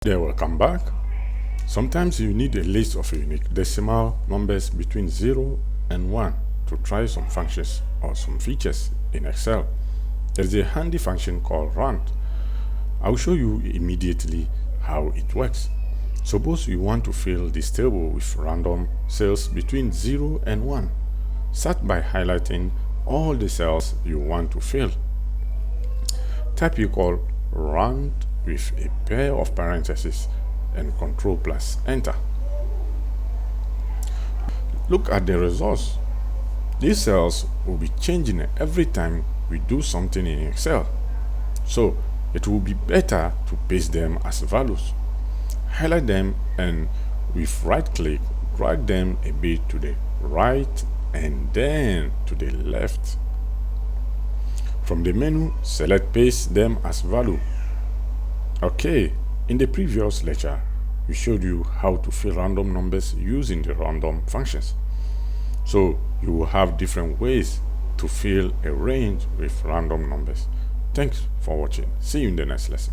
There, welcome back. Sometimes you need a list of unique decimal numbers between 0 and 1 to try some functions or some features in Excel. There is a handy function called round. I'll show you immediately how it works. Suppose you want to fill this table with random cells between 0 and 1. Start by highlighting all the cells you want to fill. Type equal round with a pair of parentheses and Ctrl plus enter. Look at the results. These cells will be changing every time we do something in Excel. So it will be better to paste them as values. Highlight them and with right click, drag them a bit to the right and then to the left. From the menu, select paste them as value. Okay, in the previous lecture, we showed you how to fill random numbers using the random functions. So you will have different ways to fill a range with random numbers. Thanks for watching. See you in the next lesson.